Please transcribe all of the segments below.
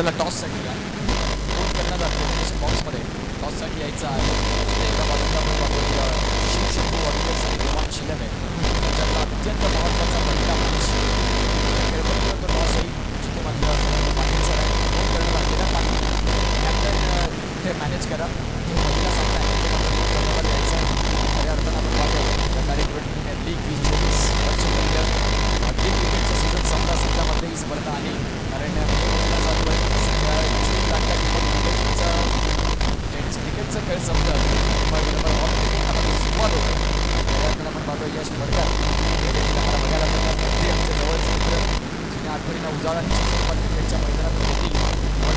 चला टॉससाठी या दोन करण्यात आले बॉक्समध्ये टॉससाठी यायचं आहे. एका बाजूला शिवशंभू अभिनय शिलमे त्याच्यातला अत्यंत महत्त्वाचा पहिला मॅच खेळपट्टीवर तो टॉस होईल जिथे मात्र पाटील सर आहे दोन करण्यात गेला पाटील कॅप्टन इथे मॅनेज करा जो पहिला सामना आहे ते मात्र दोन करण्यावर यायचा आहे. खऱ्या अर्थानं आपण पाहतो रंगारी प्रीमियर लीग 2024 वर्ष अगदी क्रिकेटचा सीझन संपला संपल्यामध्ये ही स्पर्धा आली कारण चालू आहे टेनिस क्रिकेटचा खेळ संपलं सुरुवात होते त्यानंतर आपण पाहतो यश भडकर मला बघायला मिळतात अगदी आमच्या जवळचे मित्र जिने आठवणीनं उजाळा निश्चित क्रिकेटच्या मैदानात होती पण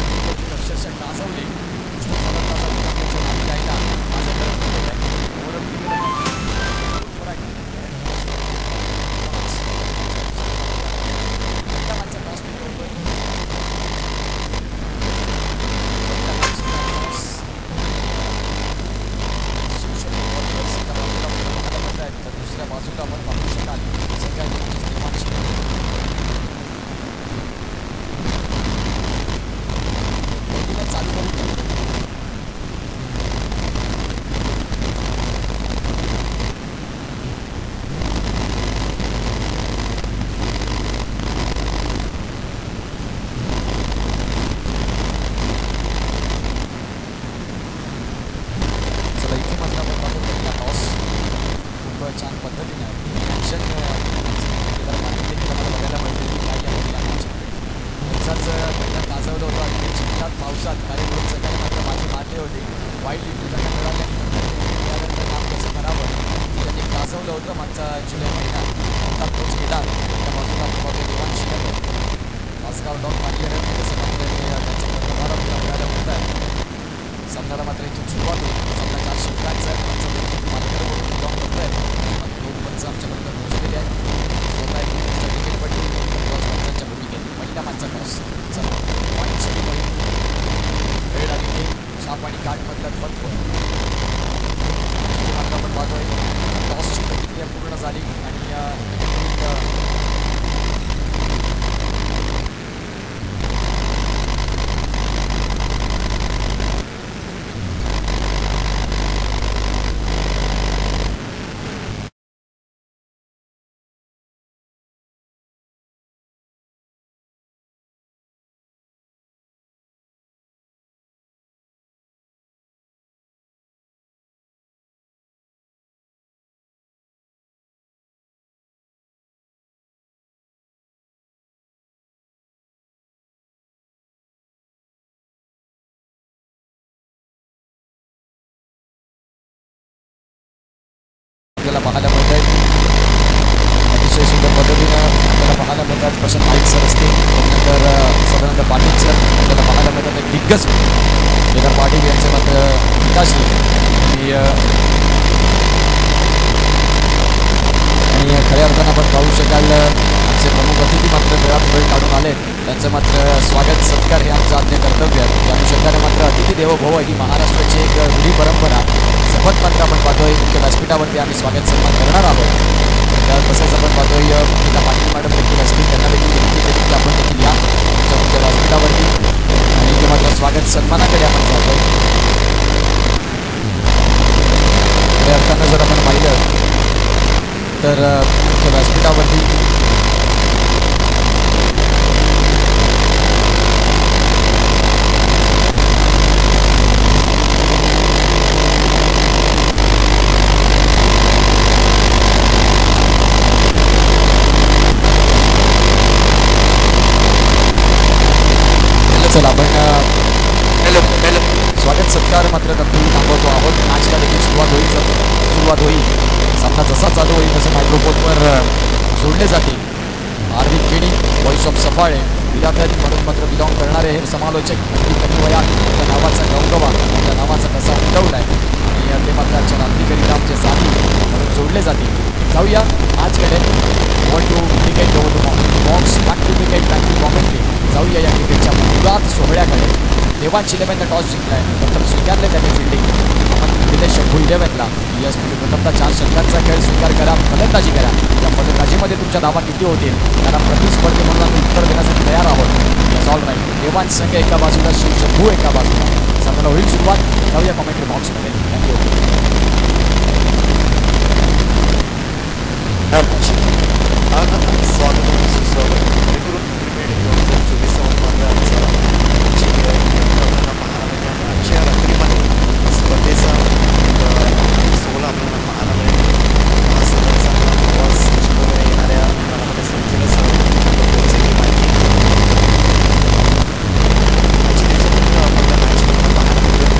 अक्षरशः डासवली यायला दुसऱ्या बाजूला आपण पाहू शकाल सगळ्यात चालू करून छान पद्धतीने ॲक्शन बघायला मिळते की काय याचाच मैदान गाजवलं होतं आणि चिखलात पावसात काही लोक सगळ्यांनी मात्र मागे मारले होते वाईट लिटूसाठी मिळाल्या त्यानंतर काम कसं करावं त्यांनी गाजवलं होतं मागचा जुलै महिन्यात आता पोच केला त्या बाजूला देवांश पाचगाव डॉग मारले तसं मात्र त्यांचा प्रभाव मिळायला मिळत आहे. सामन्याला मात्र इथून सुरुवात होईल सामना 4 षटकांचा मार्कर म्हणून डॉग करत आहे दोन पंच आमच्यापर्यंत पोहोचलेले आहेत स्वतः क्रिकेटपट्टी पंचांच्या भूमिकेत पहिला मागचा टॉस वेळ लागली छाप आणि काठमधला फटको मात्र आपण पाहतोय टॉसची प्रतिक्रिया पूर्ण झाली आणि आपल्याला पाहायला मिळत आहे अतिशय सुंदर पद्धतीनं आपल्याला पाहायला मिळतात प्रशांत नाईक सर असतील त्यानंतर सदानंद पाटील सर आपल्याला पाहायला मिळतात एक दिग्गज केदार पाटील यांचे मात्र पिताश्री आणि खऱ्या अर्थानं आपण पाहू शकाल आमचे प्रमुख अतिथी मात्र वेळात वेळ काढून आले त्यांचं मात्र स्वागत सत्कार हे आमचं आज्ञा कर्तव्य आहे त्या अनुषंगाने मात्र अतिथी देवो भव ही महाराष्ट्राची एक रूढी परंपरा शपथ मात्र आपण पाहतोय मुख्य व्यासपीठावरती आम्ही स्वागत सन्मान करणार आहोत. तसंच आपण पाहतोय त्या पाटील मॅडम देखील असतील त्यांना देखील विनंती केली की आपण देखील या आमच्या मुख्य व्यासपीठावरती आणि ते मात्र स्वागत सन्मानाकडे आपण जातोय. खऱ्या अर्थानं जर आपण पाहिलं तर मुख्य व्यासपीठावरती चला आपण स्वागत सत्कार मात्र नक्की थांबवतो आहोत. मॅचला देखील सुरुवात होईल सामना जसा चालू होईल तसं मायक्रोफोनवर जोडले जातील. हार्दिक केणी व्हॉइस ऑफ सफाळे विराटन म्हणून मात्र बिलॉंग करणारे हे समालोचक अगदी कमी वयात त्या नावाचा गवगवा त्या नावाचा कसा उठवला आहे आणि ते मात्र आजच्या रात्रीकरिता आमचे साथी म्हणून जोडले जातील. जाऊया आजकडे want to cricket over to box back to cricket back to commentary जाऊया या क्रिकेटच्या मुळात सोहळ्याकडे. देवांश इलेव्हननं टॉस जिंकलाय प्रथम स्वीकारले त्यांनी फिल्डिंग दिले शंभू इलेव्हनला. यस तुम्ही प्रथमतः 4 षटकांचा खेळ स्वीकार करा फलंदाजी करा. या फलंदाजीमध्ये तुमच्या धावा किती होतील त्याला प्रतिस्पर्धी म्हणून आम्ही उत्तर देण्यासाठी तयार आहोत. All right. देवान संघ एका बाजूला, शिवशंभू एका बाजूला. सामन्याला होईल सुरुवात. जाऊया कमेंट्री बॉक्समध्ये. थँक्यू. स्वागत सुस्वागत. क्रिकेट 2024 आजच्या रात्रीमध्ये स्पर्धेचा 16 आपल्याला पाहायला मिळेल. येणाऱ्या काळामध्ये संख्येनुसार माहिती आजच्या दिवसात आपल्याला मॅच पाहायला मिळेल.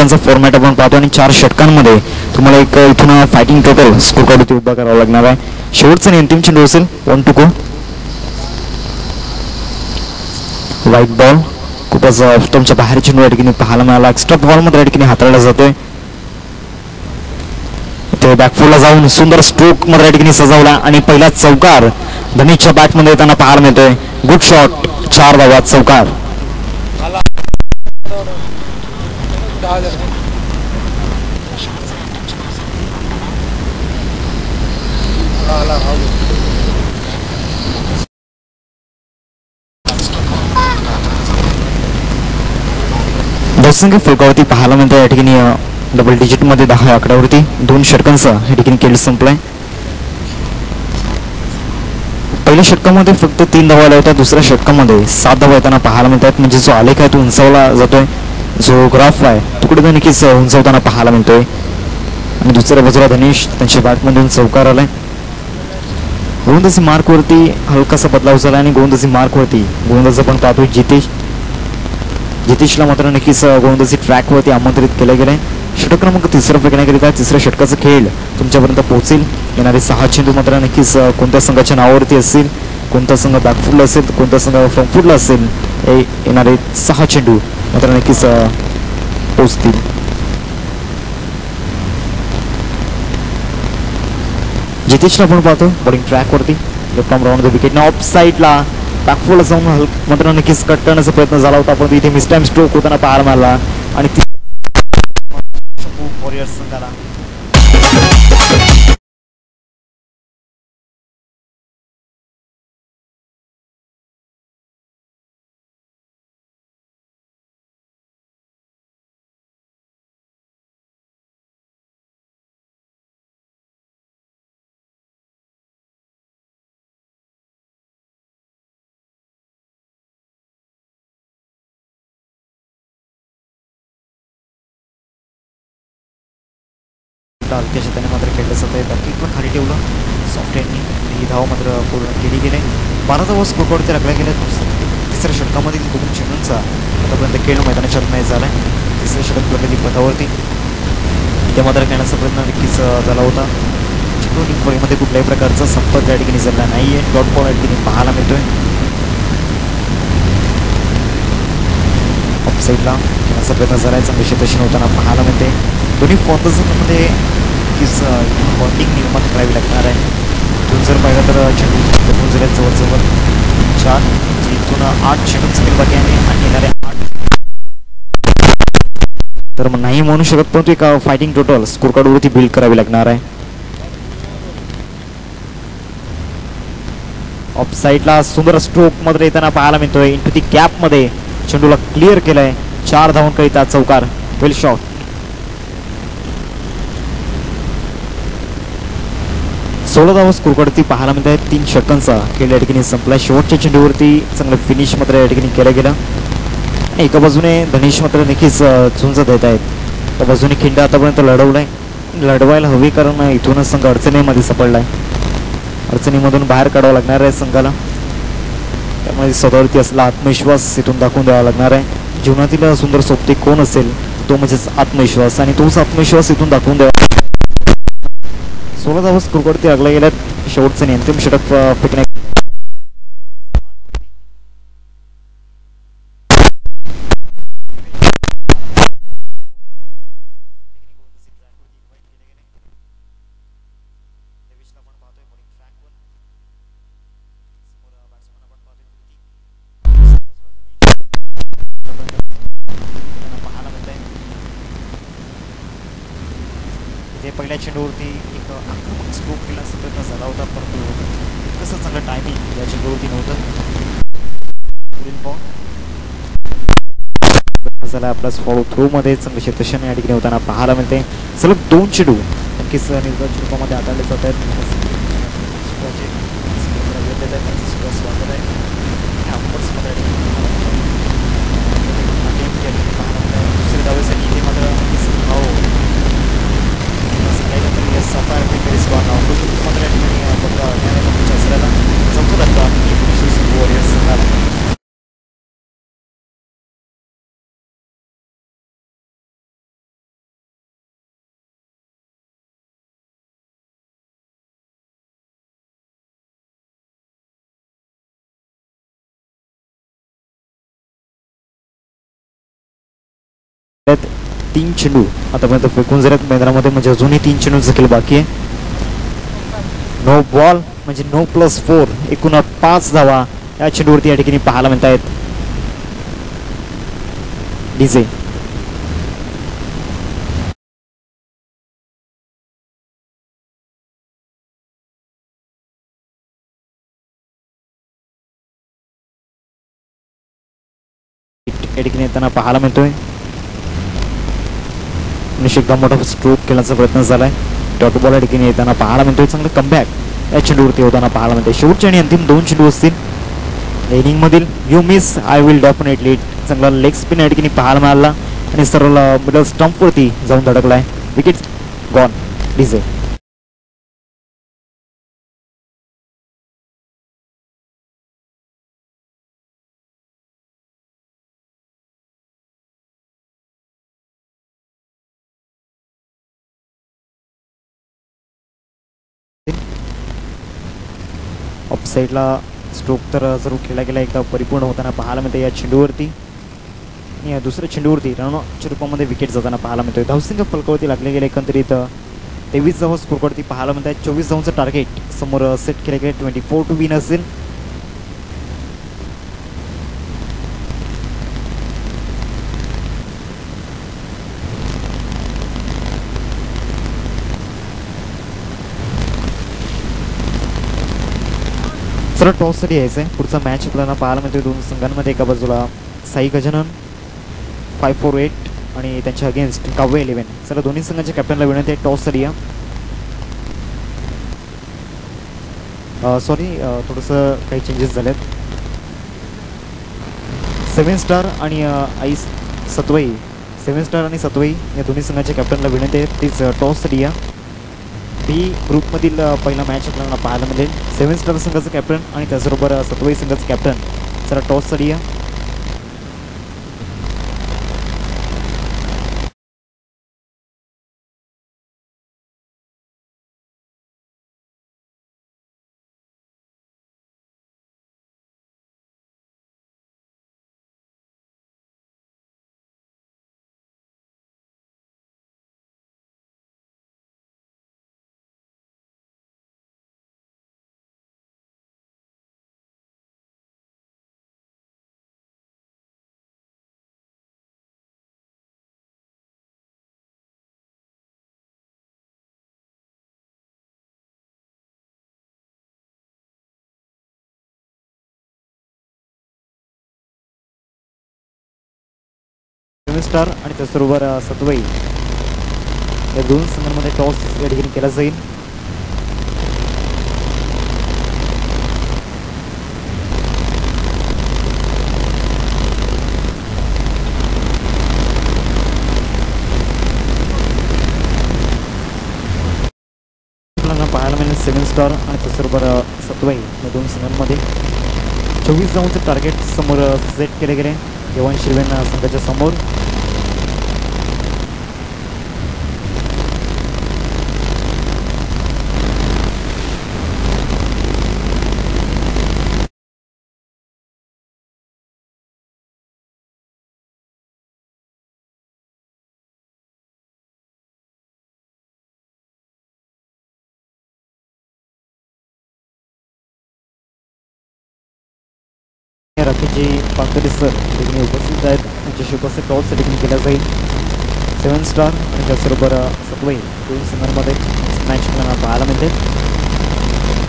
षटकांचा फॉर्मॅट आपण पाहतो आणि 4 षटकांमध्ये तुम्हाला एक इथून फायटिंग टोटल स्कोर कार्ड उभा करावा लागणार आहे. शेवटचा आणि अंतिम चेंडू असेल 1 to go. व्हाईट बॉल खूपच स्टंपच्या बाहेर चेंडू या ठिकाणी पाहायला मिळाला. एक्स्ट्रा बॉल मध्ये या ठिकाणी हाताळला जातोय. ते बॅकफुलला जाऊन सुंदर स्ट्रोक मध्ये या ठिकाणी सजवला आणि पहिला चौकार धनीच्या बॅटमध्ये येताना पाहायला मिळतोय. गुड शॉट, 4 धावा, चौकार. धावसंख्या फलकावरती पाहायला मिळतं या ठिकाणी डबल डिजिटमध्ये 10 आकड्यावरती 2 षटकांचा या ठिकाणी खेळ संपलाय. पहिल्या षटकामध्ये फक्त 3 धावा आल्या होत्या. दुसऱ्या षटकामध्ये 7 धावा येताना पाहायला मिळतात. म्हणजे जो आलेख आहे तो उंचावला जातोय. जो ग्राफ आहे तो कुठे नक्कीच उंचावताना पाहायला मिळतोय. आणि दुसऱ्या बाजूला धनेश त्यांच्या बॅटमधून चौकार आलाय. गोलंदाजी मार्कवरती हलकासा बदलाव झाला आणि गोलंदाजी मार्कवरती गोलंदाज आपण पाहतोय जितेशला मात्र नक्कीच गोलंदाजी ट्रॅकवरती आमंत्रित केलं गेलंय. षटक क्रमांक 3 फेकण्याकरिता 3ऱ्या षटकाचा खेळ तुमच्यापर्यंत पोहोचेल. येणारे 6 चेंडू मात्र नक्कीच कोणत्या संघाच्या नावावरती असतील, कोणता संघ बॅकफुटला असेल, कोणता संघ फ्रंटफुटला असेल, येणारे 6 चेंडू मात्र नक्कीच पोहोचतील. जितेशला आपण पाहतो बॉलिंग ट्रॅकवरती left arm round the wicket ना ऑफ साईडला बॅकफुटला जाऊन मात्र नक्कीच कट करण्याचा प्रयत्न झाला होता, परंतु इथे मिस टाइम स्ट्रोक होताना पाहायला मिळाला आणि वॉरियर्स संघाला हलक्याच्या त्याने मात्र खेळलं जात आहे. बॅटिंग पण खाली ठेवलं सॉफ्ट हँडनी. ही धाव मात्र पूर्ण केली गेली. 12 धावा स्कोरवरती राखल्या गेल्या. तिसऱ्या षटकामध्ये 2 चेंडूंचा आतापर्यंत खेळ मैदानाच्या मॅच झाला आहे. तिसऱ्या षटक प्रगती पथावरती ते मात्र खेळण्याचा प्रयत्न नक्कीच झाला होता. चेंडू फळीमध्ये कुठल्याही प्रकारचा संपर्क या ठिकाणी झाला नाही आहे. डॉट बॉल या ठिकाणी पाहायला मिळतोय. ऑफसाईडला खेळण्याचा प्रयत्न झाला आहे. चांगले क्षेत्ररक्षण होताना पाहायला मिळते. दोन्ही फॉर्ममध्ये बॉन्डिंग निर्माण करावी लागणार आहे. इथून जर पाहिलं तर चेंडू दोन झाले जवळजवळ 4, इथून 8 चेंडूंचा खेळ बाकी आहे आणि येणारे 8 तर नाही म्हणू शकत, परंतु एक फायटिंग टोटल स्कोर कार्डवरती बिल्ड करावी लागणार आहे. ऑफ साईडला सुंदर स्ट्रोक मात्र येताना पाहायला मिळतोय. इंटू दी कॅप मध्ये चेंडूला क्लिअर केलाय. 4 धावांकरिता चौकार, वेल शॉट. सोळा धावा स्कोरवरती पाहायला मिळत आहे. 3 षटकांचा खेळ या ठिकाणी संपला. शेवटच्या चेंडूवरती चांगलं फिनिश मात्र या ठिकाणी केलं गेलं. एका बाजूने धनेश मात्र नक्कीच झुंज देत आहेत. त्या बाजूने खिंड आतापर्यंत लढवायला हवी, कारण इथूनच संघ अडचणीमध्ये सापडलाय. अडचणीमधून बाहेर काढावं लागणार आहे संघाला. त्यामुळे स्वतःवरती असलेला आत्मविश्वास इथून दाखवून द्यावा लागणार आहे. जीवनातील सुंदर सोबती कोण असेल तो म्हणजेच आत्मविश्वास, आणि तोच आत्मविश्वास इथून दाखवून द्यावा. 16 धावा स्कोरवरती लागल्या गेल्यात. शेवटचं आणि अंतिम षटक फेकण्या पहिल्या चेंडूवरती एक आक्रमक स्ट्रोक केल्याचा प्रयत्न झाला होता, परंतु कसं चांगलं टायमिंग या चेंडूवरती नव्हतं. पुढील बॉल झाला आपला फॉलो थ्रो मध्ये चांगले क्षेत्ररक्षण या ठिकाणी होताना पाहायला मिळते. सलग 2 चेंडू नक्कीच निर्धारित स्वरूपामध्ये हाताळले जात आहेत. त्यात 3 चेंडू आतापर्यंत फेकून झाल्यात मैदानामध्ये, म्हणजे अजूनही 3 चेंडूंचा खेळ बाकी आहे. नो बॉल म्हणजे नो +4, एकूण 5 धावा या चेंडूवरती या ठिकाणी पाहायला मिळत आहेत. डीजे या ठिकाणी येताना पाहायला मिळतोय. निश्चित मोठा स्ट्रोक खेळण्याचा प्रयत्न झालाय. डॉट बॉल या ठिकाणी येताना पाहायला मिळतोय. चांगलं कमबॅक या चेंडूवरती होताना पाहायला मिळते. शेवटचे आणि अंतिम 2 चेंडू असतील इनिंग मधील. You miss I will definitely. चांगला लेग स्पिन या ठिकाणी पाहायला मिळाला आणि सरळ मिडल स्टंपवरती जाऊन धडकलाय. Wicket gone. डीजे ऑफ साईडला स्ट्रोक तर जरूर खेळला गेला, एकदा परिपूर्ण होताना पाहायला मिळते या चेंडूवरती. आणि या दुसऱ्या चेंडूवरती रनच्या रूपामध्ये विकेट जाताना पाहायला मिळतोय. धावसंख्या फलकावरती लागले गेले एकंदरीत 23 धावा स्कोरवरती पाहायला मिळत आहेत. 24 धावांचं टार्गेट समोर सेट केले गेले. 24 टू विन असेल. सरळ टॉससाठी यायचं आहे. पुढचा मॅच आपल्याला पाहायला मिळतोय 2 संघांमध्ये. एका बाजूला साई गजानन 548 आणि त्यांच्या अगेन्स्ट काव्य 11. चला दोन्ही संघाच्या कॅप्टनला विनंती आहे टॉससाठी या. सॉरी थोडंसं काही चेंजेस झालेत. 7 स्टार आणि सतवई 7 स्टार आणि सतवई या दोन्ही संघाच्या कॅप्टनला विनंती आहे तीच टॉससाठी या. बी ग्रुपमधील पहिला मॅच आपल्याला पाहायला मिळेल. 7 स्टार संघाचं कॅप्टन आणि त्याचबरोबर सतवई संघाचं कॅप्टन. चला टॉससाठी या. स्टार आणि त्याचबरोबर सतवई या 2 संघांमध्ये टॉस या ठिकाणी केला जाईल. पाहायला मिळेल 7 स्टार आणि त्याचबरोबर सतवई या 2 संघांमध्ये 24 धावांचं टार्गेट समोर सेट केले गेले. यवन शिरवेन संघाच्या समोर. राखीजी पाकरी सर देखील उपस्थित आहेत. त्यांच्याशी उपस्थित टॉस देखील केला जाईल. 7 स्टार आणि त्याचबरोबर सतवई 2 संघांमध्ये मॅच आपल्याला पाहायला मिळते.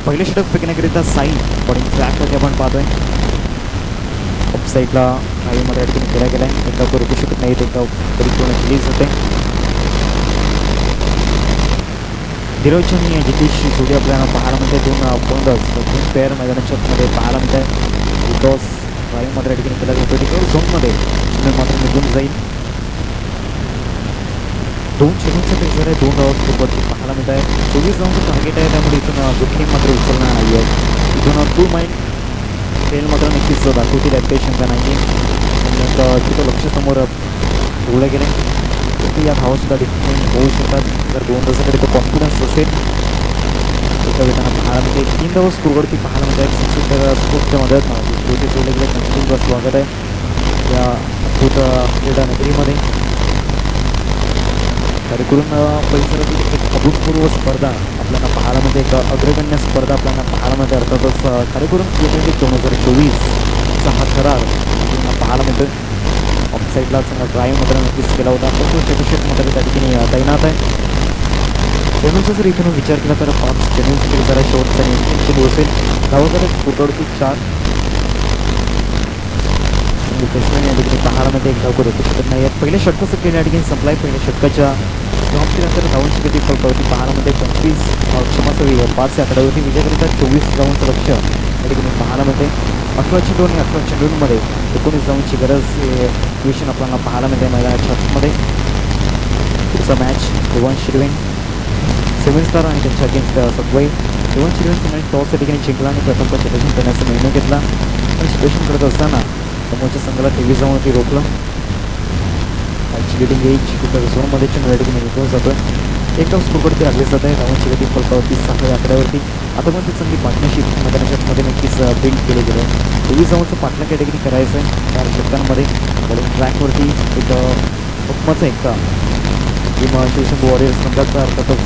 पहिले षटक फेकण्याकरिता साई बॉलिंग ट्रॅकवरती आपण पाहतोय. ऑफ साईडला हायवेमध्ये ठिकाणी केला गेला आहे. एकदा रोखू शकत नाही, एकदा परिपूर्ण रिलीज होते. धीरज आणि जितेश जोडी आपल्याला पाहायला मिळते. 2 फलंदाज 2 पेअर मैदानाच्या मध्ये पाहायला मिळत आहे. टॉस ड्राईव्हमध्ये ठिकाणी केला जातो. तिकडे झोनमध्ये चेंडू मात्र निघून जाईल. 2 चेंडूंचं पेजर आहे. 2 धावा स्कोरवरती पाहायला मिळत आहे. 24 धावांचं टार्गेट आहे. त्यामुळे इथून जोखीम मात्र उचलणार नाही आहे. इथून 2 माइंड खेळ मात्र नक्कीच दाखवतील यात काही शंका नाही. तिथं लक्ष समोर ठेवलं गेलं तर या धावासुद्धा डिफेंड होऊ शकतात जर गोलंदाजाकडे तो कॉन्फिडन्स असेल. एका वेळेला पाहायला मिळते. 3 धावा स्कोरवरती पाहायला मिळत आहेत. संस्कृत स्पोर्ट्सच्या मदत ठेवले गेले. त्यांचं स्वागत आहे या अद्भुत क्रीडा नगरीमध्ये. खरे करून परिसरातील एक अभूतपूर्व स्पर्धा आपल्याला पाहायला मिळते, एक अग्रगण्य स्पर्धा आपल्याला पाहायला मिळते. अर्थातच खरे करून T20 2024चा हा थरार आपल्याला पाहायला मिळतो. ऑफसाईडला चांगला ड्राईव्ह मात्र नक्कीच केला होता, पण तो चेंडूशेट मात्र त्या ठिकाणी तैनात आहे. चेंडूचा जर इथून विचार केला तर 5 चेंडू जरा शेवटचा चेंडू असेल. धावकर स्कोरवरती 4 या ठिकाणी पाहायला मध्ये एक धाव होतो शकत नाही. पहिल्या षटकाचं खेळ या ठिकाणी संपलाय. पहिल्या षटकाच्या समाप्तीनंतर धावांची गती फलकावरती पाहायला मध्ये 25 क्षमासवी 5 या आकड्यावरती विजयाकरिता 24 धावांचं लक्ष या ठिकाणी पाहायला मिळते. 18 चेंडू आणि 18 चेंडूंमध्ये 19 धावांची गरज सिच्युएशन आपल्याला पाहायला मिळते मैदानाच्या आतमध्ये. पुढचा मॅच देवांश शिरवेन 7 स्टार आणि त्यांच्या अगेन्स्ट सत्वाई. देवांश शिरवेन संघाने टॉस या ठिकाणी जिंकला आणि प्रथम क्षेत्ररक्षण करण्याचा निर्णय घेतला. आणि सिच्युएशन करत असताना समोरच्या संघाला 23 धावांवरती रोखलं. लिडिंग एज कुठं झोनमध्ये चेंडू या ठिकाणी निघून जातोय. एक धाव स्कोरवरती लागले जात आहे. धावांची गती फलकावरती 6 आकड्यावरती. आता पण ती चांगली पार्टनरशिप मैदानाच्यामध्ये नक्कीच बिल्ड केलं गेलं आहे. 23 धावांचं पार्टनर या ठिकाणी करायचं आहे 4 षटकांमध्ये. बॉलिंग ट्रॅकवरती एक हुकमाचा एकटा टीम ट्युशन वॉरियर्स संघाचा अर्थातच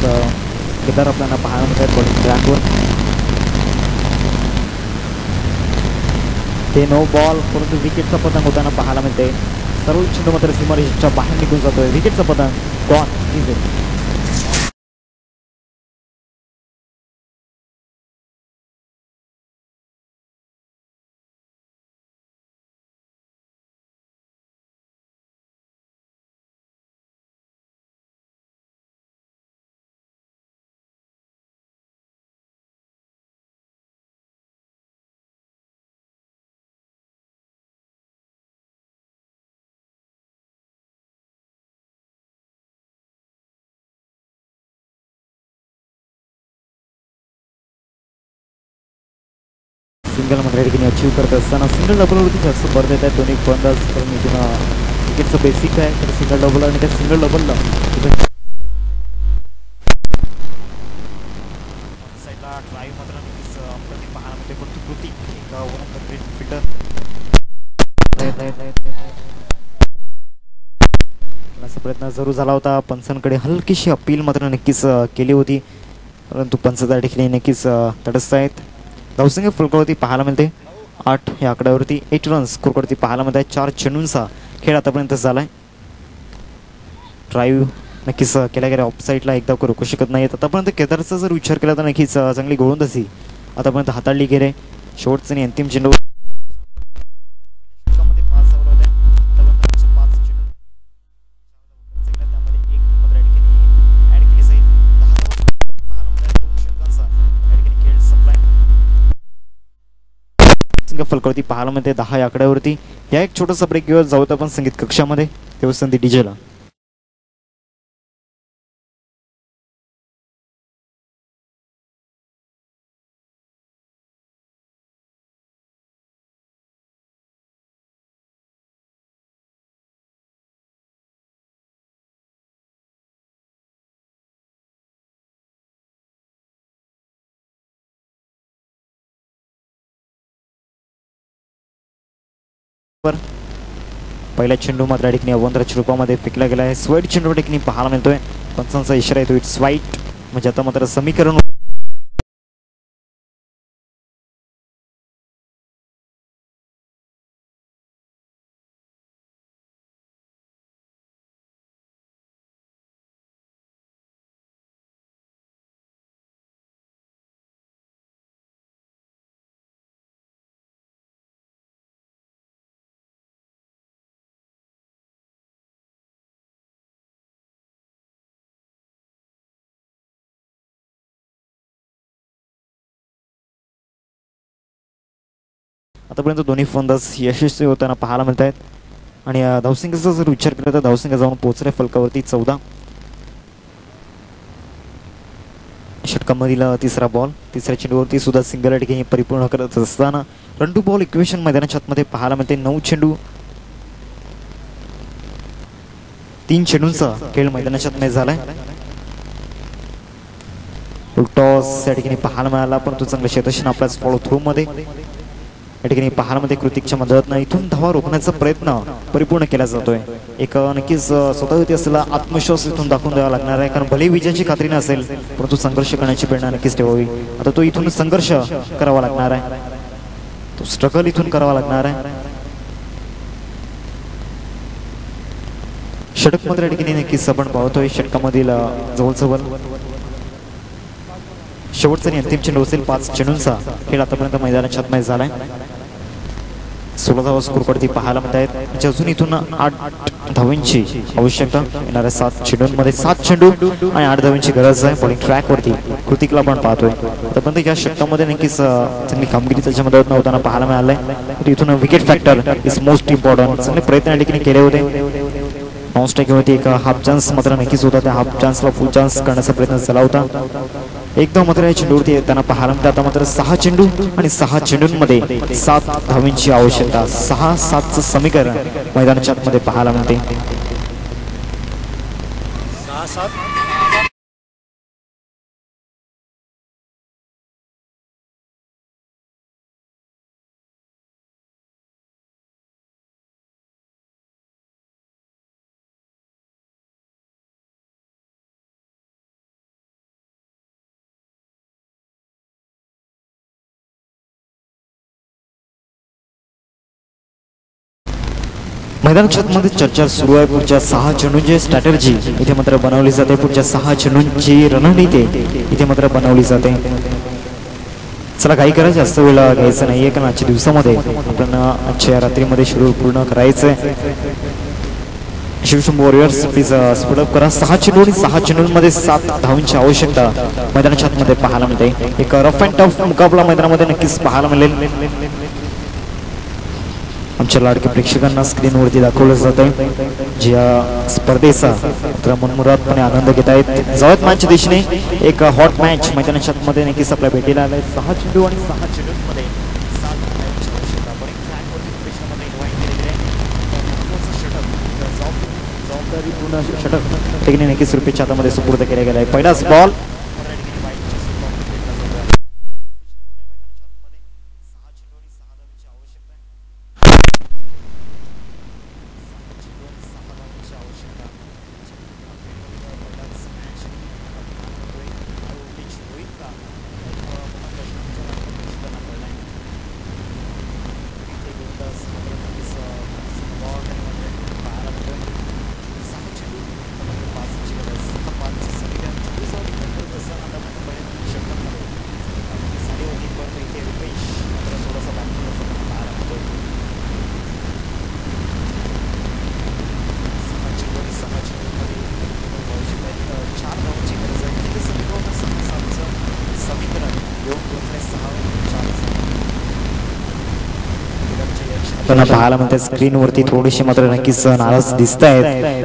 केदार आपल्याला पाहायला मिळतात बॉलिंग ट्रॅकवर. ते नो बॉल, परंतु विकेटचा पतंग होताना पाहायला मिळते. सर्व चेंडू मात्र सीमारेषेच्या बाहेर निघून जातोय. विकेटचा पतंग गॉन. सिंगल मात्र या ठिकाणी अचीव करत असताना सिंगल डबलवरती जास्त भर देत आहेत दोन्ही फलंदाज. कारण इथून क्रिकेटचं बेसिक आहे तर सिंगल डबल आणि त्या सिंगल डबलला साईडला ड्राईव्ह मात्र नक्कीच अप्रतिम पाहायला मिळते. परंतु कृती एक one of the great fielder असा प्रयत्न जरूर झाला होता. पंचांकडे हलकीशी अपील मात्र नक्कीच केली होती, परंतु पंच त्या ठिकाणी नक्कीच तटस्थ आहेत. धावसंख्या फलकावरती पाहायला मिळते 8 या आकड्यावरती. 8 रन्स स्कोरवरती पाहायला मिळत आहे. 4 चेंडूंचा खेळ आतापर्यंत झाला आहे. ड्राईव्ह नक्कीच केल्या गेल्या ऑफसाईडला एकदा करू शकत नाहीत. आतापर्यंत केदारचा जर विचार केला तर नक्कीच चांगली गोलंदाजी आतापर्यंत हाताळली गेले. शेवटचं आणि अंतिम चेंडू फलकावरती पाहायला मिळते 10 या आकड्यावरती. या एक छोटासा ब्रेक घेऊन जाऊत आपण संगीत कक्षामध्ये. तेव्हा संधी डीजेला. पहिला चेंडू मात्र ठिकाणी अवंतराच्या रूपामध्ये फेकला गेला आहे. स्वाईट चेंडू ठिकाणी पाहायला मिळतोय. पंचांचा इशारा येतो इट्स वाईट. म्हणजे आता मात्र समीकरण आतापर्यंत दोन्ही फलंदाज यशस्वी होताना पाहायला मिळत आहेत. आणि धावसंख्येचा जर विचार केला तर धावसंख्या जाऊन पोहोचले फलकावरती 14. षटकामधील तिसरा बॉल. तिसऱ्या चेंडूवरती सुद्धा सिंगल या ठिकाणी परिपूर्ण करत असताना रन टू बॉल इक्वेशन मैदानाच्या आतमध्ये पाहायला मिळते. 9 चेंडू 3 चेंडूंचा खेळ मैदानाच्या आतमध्ये झालाय. टॉस या ठिकाणी पाहायला मिळाला, परंतु चांगलं क्षेत्ररक्षण आपल्याच फॉलो थ्रू मध्ये. या ठिकाणी पाहारामध्ये कृतिकच्या मदतीनं इथून धावा रोखण्याचा प्रयत्न परिपूर्ण केला जातोय. एक नक्कीच स्वतःवरती असलेला आत्मविश्वास इथून दाखवून द्यावा लागणार आहे, कारण भले विजयाची खात्री नसेल परंतु संघर्ष करण्याची प्रेरणा नक्कीच ठेवावी. आता तो इथून संघर्ष करावा लागणार आहे, तो स्ट्रगल इथून करावा लागणार आहे. षटक मात्र या ठिकाणी नक्कीच आपण पाहतोय. षटकामधील जवळजवळ शेवटचा आणि अंतिम चेंडू असेल. 5 चेंडूंचा खेळ आतापर्यंत मैदानाच्या आतमध्ये झालाय. 16 धावा स्कोरकडे पाहायला मिळत आहेत. म्हणजे अजून इथून 8 धावांची आवश्यकता. येणाऱ्या 7 चेंडूंमध्ये 7 चेंडू आणि 8 धावांची गरज आहे. बॉलिंग ट्रॅक वरती कृतिकला आपण पाहतोय. आतापर्यंत या षटकामध्ये नक्कीच चांगली कामगिरी त्याच्या मदतीनं होताना पाहायला मिळालंय. इथून wicket factor is most important. चांगले प्रयत्न या ठिकाणी केले होते. नॉन स्ट्राईकवरती एक हाफ चान्स मात्र नक्कीच होता. त्या हाफ चान्सला फुल चान्स करण्याचा प्रयत्न झाला होता. एकदा मात्र या चेंडूवरती त्यांना पाहायला मिळतं. आता मात्र 6 चेंडू आणि 6 चेंडूंमध्ये 7 धावांची आवश्यकता. 6-7चं समीकरण मैदानाच्या आतमध्ये पाहायला मिळते. 6-7. मैदानाच्या आतमध्ये चर्चा सुरू आहे. पुढच्या 6 चेंडूंची स्ट्रॅटर्जी इथे मात्र बनवली जाते. पुढच्या 6 चेंडूंची रणनीती इथे मात्र बनवली जाते. चला काही करा, जास्त वेळ घ्यायचा नाहीये, कारण आजच्या दिवसामध्ये आपण आजच्या रात्रीमध्ये शेड्यूल पूर्ण करायचंय. शिवशंभू वॉरियर्स प्लीज स्पीडअप करा. 6 चेंडू आणि 6 चेंडूंमध्ये 7 धावांची आवश्यकता मैदानाच्या आतमध्ये पाहायला मिळते. एक रफ अँड टफ मुकाबला मैदानामध्ये नक्कीच पाहायला मिळेल. आमच्या लाडक्या प्रेक्षकांना स्क्रीनवरती दाखवलं जात आहे, ज्या स्पर्धेचा तर मनमुरादपणे आनंद घेत आहेत. जावत मॅचच्या दिशेने एक हॉट मॅच मैदानाच्या आतमध्ये नक्कीच आपल्या भेटीला आलाय. 6 चेंडू आणि 6 चेंडूंमध्ये 7 धावांची आवश्यकता. बॉलिंग ट्रॅकवरती प्रदेशामध्ये इन्व्हाइट केलेले आहे. जबाबदारीपूर्ण षटक टेक्निक नक्कीच रुपयाच्या हातामध्ये सुपूर्द केला गेला आहे. पहिलाच बॉल पाहायला म्हणतात. स्क्रीनवरती थोडीशी मात्र नक्कीच नाराज दिसत आहेत,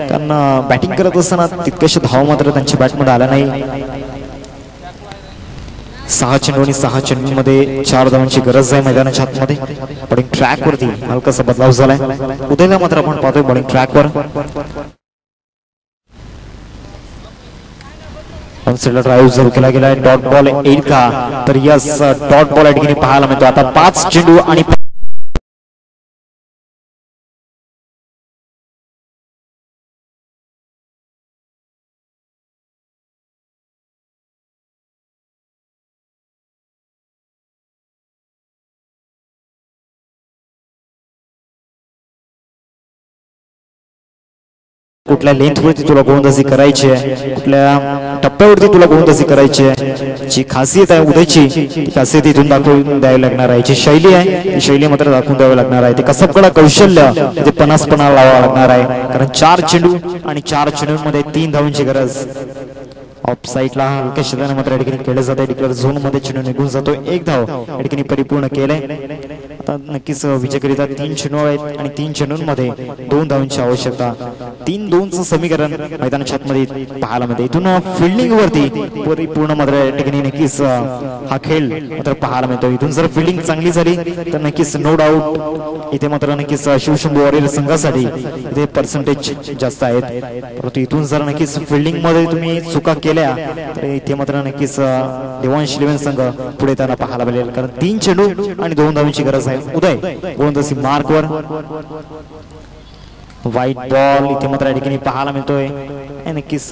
कारण बॅटिंग करत असताना तितकेशे धाव मात्र त्यांच्या बॅटमध्ये आला नाही. 6 चेंडू आणि 6 चेंडूंमध्ये 4 धावांची गरज आहे मैदानाच्या आतमध्ये. बॉलिंग ट्रॅक वरती हलकासा बदलाव झालाय. उद्याला मात्र आपण पाहतोय बॉलिंग ट्रॅकवर ड्राईव्ह सुरू केला गेलाय. डॉट बॉल येईल का, तर यस डॉट बॉल या ठिकाणी पाहायला मिळतो. आता 5 चेंडू आणि कुठल्या लेंथवरती तुला गोलंदाजी करायची आहे, कुठल्या टप्प्यावरती तुला गोलंदाजी करायची आहे, जी खासियत आहे उदयची ती खासियत इथून दाखवून द्यावी लागणार आहे. जी शैली आहे ती शैली मात्र दाखवून द्यावी लागणार आहे. ते कसबकडा कौशल्य ते 50-50 लावावं लागणार आहे, कारण 4 चेंडू आणि 4 चेंडूंमध्ये 3 धावांची गरज. ऑफ साईडला हलक्या क्षेत्राने मात्र या ठिकाणी केलं जात आहे. डिक्लेअर झोन मध्ये चेंडू निघून जातो. 1 धाव या ठिकाणी परिपूर्ण केलंय. आता नक्कीच विजयकरिता 3 चेंडू आहेत आणि 3 चेंडूंमध्ये 2 धावांची आवश्यकता. 3-2चं समीकरण मैदानाच्या आतमध्ये पाहायला मिळते. इथून फिल्डिंग वरती परिपूर्ण मात्र या ठिकाणी नक्कीच हा खेळ मात्र पाहायला मिळतो. इथून जर फिल्डिंग चांगली झाली तर नक्कीच नो डाऊट इथे मात्र नक्कीच शिवशंभू वॉरियर संघासाठी इथे पर्सेंटेज जास्त आहेत. परंतु इथून जर नक्कीच फिल्डिंग मध्ये तुम्ही चुका केल्या तर इथे मात्र नक्कीच देवांश 11 संघ पुढे त्यांना पाहायला मिळेल, कारण 3 चेंडू आणि 2 धावांची गरज आहे उदय गोलंदाजी मार्कवर. व्हाईट बॉल इथे मात्र या ठिकाणी पाहायला मिळतोय. नक्कीच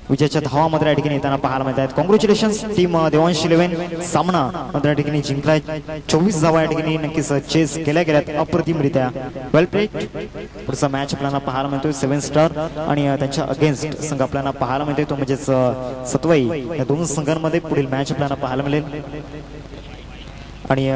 विजयाच्या धावा मात्र या ठिकाणी येताना पाहायला मिळत आहेत. Congratulations team Devansh 11. सामना मात्र या ठिकाणी जिंकलाय. 24 धावा या ठिकाणी नक्कीच चेस केल्या गेल्यात अप्रतिमरित्या. वेल प्लेड. पुढचा मॅच आपल्याला पाहायला मिळतोय 7 स्टार आणि त्यांच्या अगेन्स्ट संघ आपल्याला पाहायला मिळतोय तो म्हणजेच सतवाई. या दोन संघांमध्ये पुढील मॅच आपल्याला पाहायला मिळेल. आणि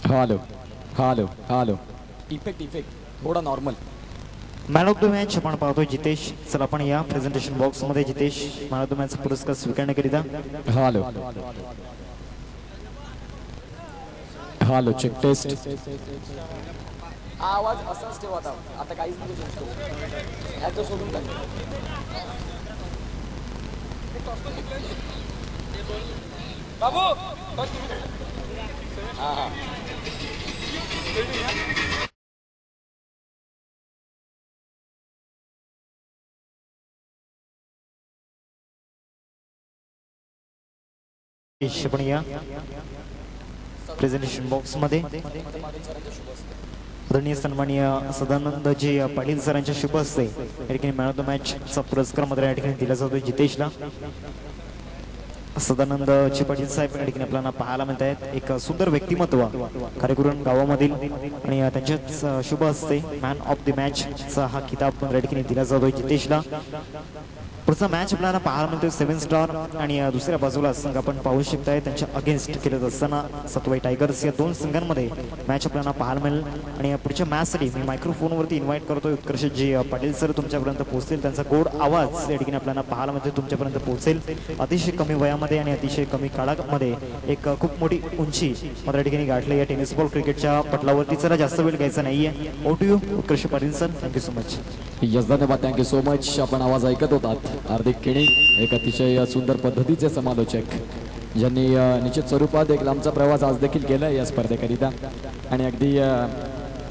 हॅलो हॅलो हॅलो इफेक्ट थोडा normal. Man of the match आपण पाहतोय जितेश. चला आपण या प्रेझेंटेशन बॉक्स मध्ये Jitesh man of the match पुरस्कार स्वीकारण्याकरिता. Hello hello check test. आवाज असाच ठेवा आता काहीच नाही शकतो ह्याचं सोडून टाक. बाबू हा हा आपण या प्रेझेंटेशन बॉक्स मध्ये आदरणीय सन्माननीय सदानंदजी पाटील सरांच्या शुभ हस्ते या ठिकाणी मॅन ऑफ द मॅच चा पुरस्कार मात्र या ठिकाणी दिला जातो जितेशला. सदानंद पाटील साहेब या ठिकाणी आपल्याला पाहायला मिळत आहेत. एक सुंदर व्यक्तिमत्व कार्यकुरण गावामधील आणि त्यांच्याच शुभ हस्ते मॅन ऑफ द मॅच चा हा किताब या ठिकाणी दिला जातोय जितेशला. पुढचा मॅच आपल्याला पाहायला मिळतोय 7 स्टार आणि दुसऱ्या बाजूला संघ आपण पाहू शकताय त्यांच्या अगेन्स्ट खेळत असताना सतवाई टायगर्स. या दोन संघांमध्ये मॅच आपल्याला पाहायला मिळेल. आणि पुढच्या मॅचसाठी मी मायक्रोफोनवरती इन्व्हाइट करतोय उत्कर्षजी पाटील सर तुमच्यापर्यंत पोहोचतील. त्यांचा गोड आवाज या ठिकाणी आपल्याला पाहायला मिळतोय तुमच्यापर्यंत पोहोचेल. अतिशय कमी वयामध्ये आणि अतिशय कमी काळामध्ये एक खूप मोठी उंची मात्र या ठिकाणी गाठली या टेनिस बॉल क्रिकेटच्या पटलावरती. जरा जास्त वेळ घ्यायचा नाहीये. Over to you Utkarsh Patil sir. Thank you so much. Yes धन्यवाद. Thank you so much. आपण आवाज ऐकत होतात हार्दिक केणी एक अतिशय सुंदर पद्धतीचे समालोचक ज्यांनी निश्चित स्वरूपात एक लांबचा प्रवास आज देखील केला या स्पर्धेकरिता आणि अगदी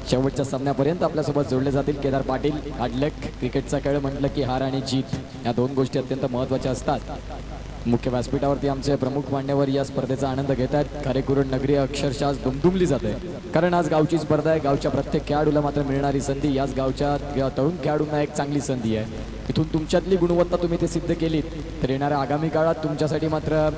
शेवटच्या सामन्यापर्यंत आपल्यासोबत जोडले जातील. केदार पाटील. हार्डलक. क्रिकेटचा खेळ म्हटलं की हार आणि जीत या दोन गोष्टी अत्यंत महत्त्वाच्या असतात. मुख्य व्यासपीठावरती आमचे प्रमुख मान्यवर या स्पर्धेचा आनंद घेत आहेत. खारेकुरण नगरी अक्षरशः आज दुमदुमली जाते कारण आज गावची स्पर्धा आहे. गावच्या प्रत्येक खेळाडूला मात्र मिळणारी संधी याच गावच्या तरुण खेळाडूंना एक चांगली संधी आहे. इथून तुमच्यातली गुणवत्ता तुम्ही ते सिद्ध केलीत तर येणाऱ्या आगामी काळात तुमच्यासाठी मात्र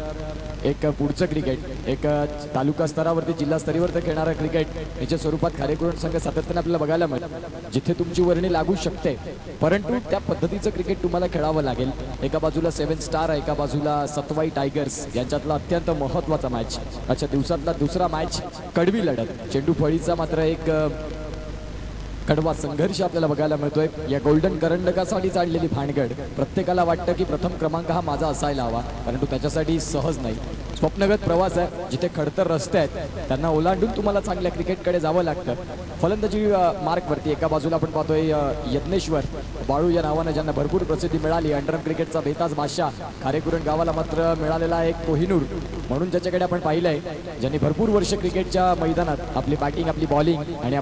एक पुढचं क्रिकेट एक तालुका स्तरावरती जिल्हा स्तरीवर खेळणारं क्रिकेट याच्या स्वरूपात खारेकुरण संघ सातत्याने आपल्याला बघायला मिळेल जिथे तुमची वर्णी लागू शकते. परंतु त्या पद्धतीचं क्रिकेट तुम्हाला खेळावं लागेल. एका बाजूला 7 स्टार एका बाजूला सतवाई टायगर्स यांच्यातला अत्यंत महत्त्वाचा मॅच. आजच्या दिवसातला दुसरा मॅच कडवी लढत. चेंडू फळीचा मात्र एक कडवा संघर्ष आपल्याला बघायला मिळतोय. या गोल्डन करंडकासाठी चाललेली भानगड प्रत्येकाला वाटतं की प्रथम क्रमांक हा माझा असायला हवा परंतु त्याच्यासाठी सहज नाही. स्वप्नगत प्रवास आहे. जिथे खडतर रस्ते आहेत त्यांना ओलांडून तुम्हाला चांगल्या क्रिकेटकडे जावं लागतं. फलंदाजी मार्कवरती एका बाजूला आपण पाहतोय यज्ञेश्वर बाळू या नावानं ज्यांना भरपूर प्रसिद्धी मिळाली. अंडरआर्म क्रिकेटचा बेताज बादशाह. खारेकुरण गावाला मात्र मिळालेला एक कोहिनूर म्हणून ज्याच्याकडे आपण पाहिलंय ज्यांनी भरपूर वर्ष क्रिकेटच्या मैदानात आपली बॅटिंग आपली बॉलिंग आणि